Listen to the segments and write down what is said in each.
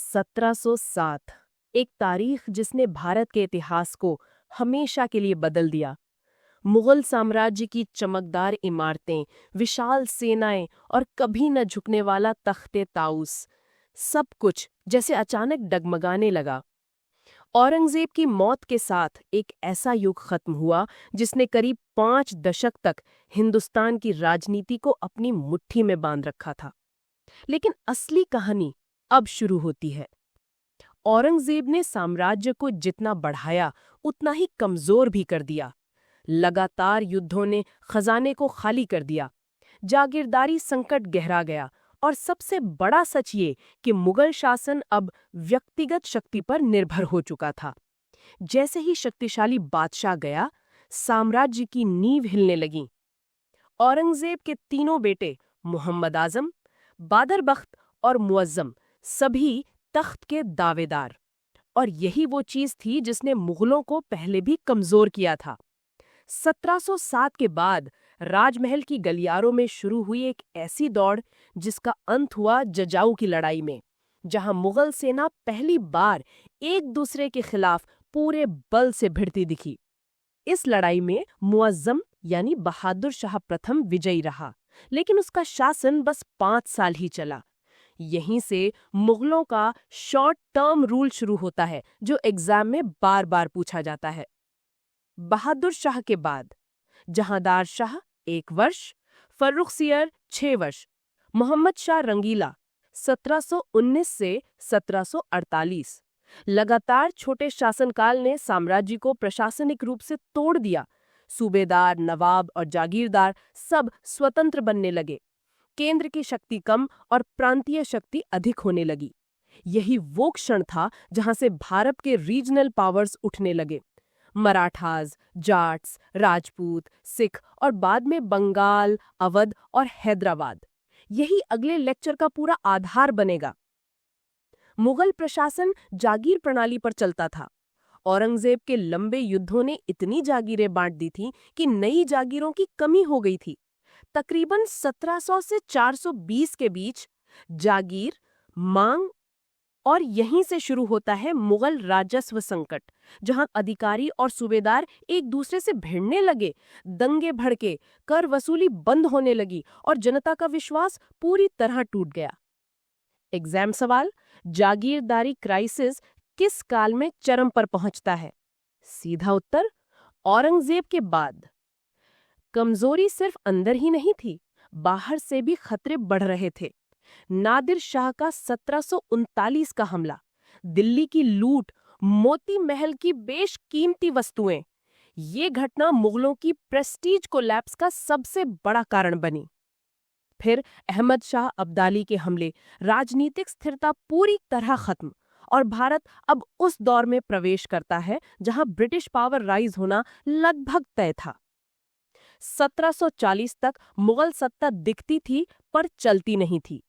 1707 एक तारीख जिसने भारत के इतिहास को हमेशा के लिए बदल दिया। मुगल साम्राज्य की चमकदार इमारतें, विशाल सेनाएं और कभी न झुकने वाला तख्ते ताउस, सब कुछ जैसे अचानक डगमगाने लगा। औरंगजेब की मौत के साथ एक ऐसा युग खत्म हुआ जिसने करीब 5 दशक तक हिंदुस्तान की राजनीति को अपनी मुट्ठी में बांध रखा था। लेकिन असली कहानी अब शुरू होती है। औरंगजेब ने साम्राज्य को जितना बढ़ाया उतना ही कमजोर भी कर दिया। लगातार युद्धों ने खजाने को खाली कर दिया, जागीरदारी संकट गहरा गया और सबसे बड़ा सच ये कि मुगल शासन अब व्यक्तिगत शक्ति पर निर्भर हो चुका था। जैसे ही शक्तिशाली बादशाह गया, साम्राज्य की नींव हिलने लगी। औरंगजेब के तीनों बेटे मोहम्मद आजम, बादर बख्त और मुअज्जम सभी तख्त के दावेदार, और यही वो चीज थी जिसने मुगलों को पहले भी कमजोर किया था। 1707 के बाद राजमहल की गलियारों में शुरू हुई एक ऐसी दौड़ जिसका अंत हुआ जजाऊ की लड़ाई में, जहां मुगल सेना पहली बार एक दूसरे के खिलाफ पूरे बल से भिड़ती दिखी। इस लड़ाई में मुअज्जम यानी बहादुर शाह प्रथम विजयी रहा, लेकिन उसका शासन बस 5 साल ही चला। यहीं से मुगलों का शॉर्ट टर्म रूल शुरू होता है, जो एग्जाम में बार बार पूछा जाता है। बहादुर शाह के बाद जहांदार शाह 1 वर्ष, फर्रुखसियर 6 वर्ष, मोहम्मद शाह रंगीला 1719 से 1748। लगातार छोटे शासनकाल ने साम्राज्य को प्रशासनिक रूप से तोड़ दिया। सूबेदार, नवाब और जागीरदार सब स्वतंत्र बनने लगे। केंद्र की शक्ति कम और प्रांतीय शक्ति अधिक होने लगी। यही वो क्षण था जहां से भारत के रीजनल पावर्स उठने लगे। मराठास, जाट्स, राजपूत, सिख और बाद में बंगाल, अवध और हैदराबाद। यही अगले लेक्चर का पूरा आधार बनेगा। मुगल प्रशासन जागीर प्रणाली पर चलता था। औरंगजेब के लंबे युद्धों ने इतनी जागीरें बांट दी थी कि नई जागीरों की कमी हो गई थी। तकरीबन 1700 से 420 के बीच जागीर मांग, और यहीं से शुरू होता है मुगल राजस्व संकट, जहां अधिकारी और सूबेदार एक दूसरे से भिड़ने लगे, दंगे भड़के, कर वसूली बंद होने लगी और जनता का विश्वास पूरी तरह टूट गया। एग्जाम सवाल: जागीरदारी क्राइसिस किस काल में चरम पर पहुंचता है? सीधा उत्तर: औरंगजेब के बाद। कमजोरी सिर्फ अंदर ही नहीं थी, बाहर से भी खतरे बढ़ रहे थे। नादिर शाह का 1739 का हमला, दिल्ली की लूट, मोती महल की बेशकीमती वस्तुएं, ये घटना मुगलों की प्रेस्टीज कोलैप्स का सबसे बड़ा कारण बनी। फिर अहमद शाह अब्दाली के हमले, राजनीतिक स्थिरता पूरी तरह खत्म, और भारत अब उस दौर में प्रवेश करता है जहां ब्रिटिश पावर राइज होना लगभग तय था। 1740 तक मुगल सत्ता दिखती थी पर चलती नहीं थी।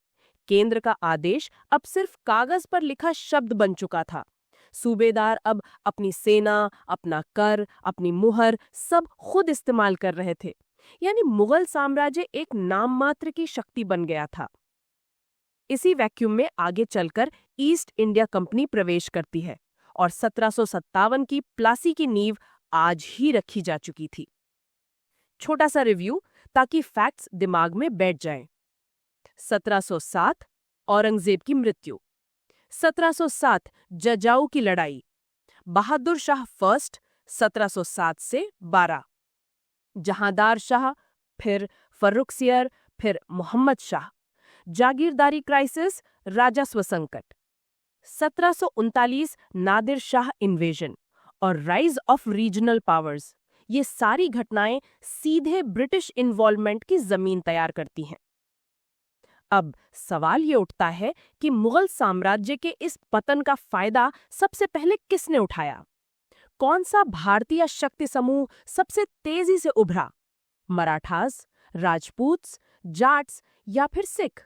केंद्र का आदेश अब सिर्फ कागज पर लिखा शब्द बन चुका था। सूबेदार अब अपनी सेना, अपना कर, अपनी मुहर सब खुद इस्तेमाल कर रहे थे। यानी मुगल साम्राज्य एक नाम मात्र की शक्ति बन गया था। इसी वैक्यूम में आगे चलकर ईस्ट इंडिया कंपनी प्रवेश करती है और 1757 की प्लासी की नींव आज ही रखी जा चुकी थी। छोटा सा रिव्यू ताकि फैक्ट्स दिमाग में बैठ जाएं। 1707 औरंगजेब की मृत्यु, 1707 जजाऊ की लड़ाई, बहादुर शाह फर्स्ट 1707 से 12, जहांदार शाह, फिर फर्रुखसियर, फिर मोहम्मद शाह, जागीरदारी क्राइसिस, राजस्व संकट, 1739 नादिर शाह इन्वेजन और राइज ऑफ रीजनल पावर्स। ये सारी घटनाएं सीधे ब्रिटिश इन्वॉल्वमेंट की जमीन तैयार करती हैं। अब सवाल ये उठता है कि मुगल साम्राज्य के इस पतन का फायदा सबसे पहले किसने उठाया? कौन सा भारतीय शक्ति समूह सबसे तेजी से उभरा? मराठास, राजपूत्स, जाट्स या फिर सिख?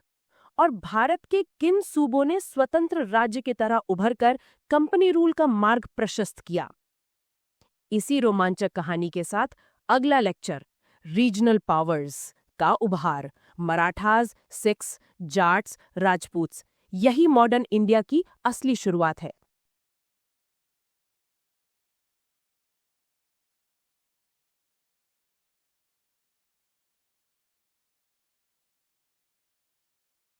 और भारत के किन सूबों ने स्वतंत्र राज्य की तरह उभरकर कंपनी रूल का मार्ग प्रशस्त किया? इसी रोमांचक कहानी के साथ अगला लेक्चर, रीजनल पावर्स का उभार, मराठास, सिख्स, जाट्स, राजपूत्स, यही मॉडर्न इंडिया की असली शुरुआत है।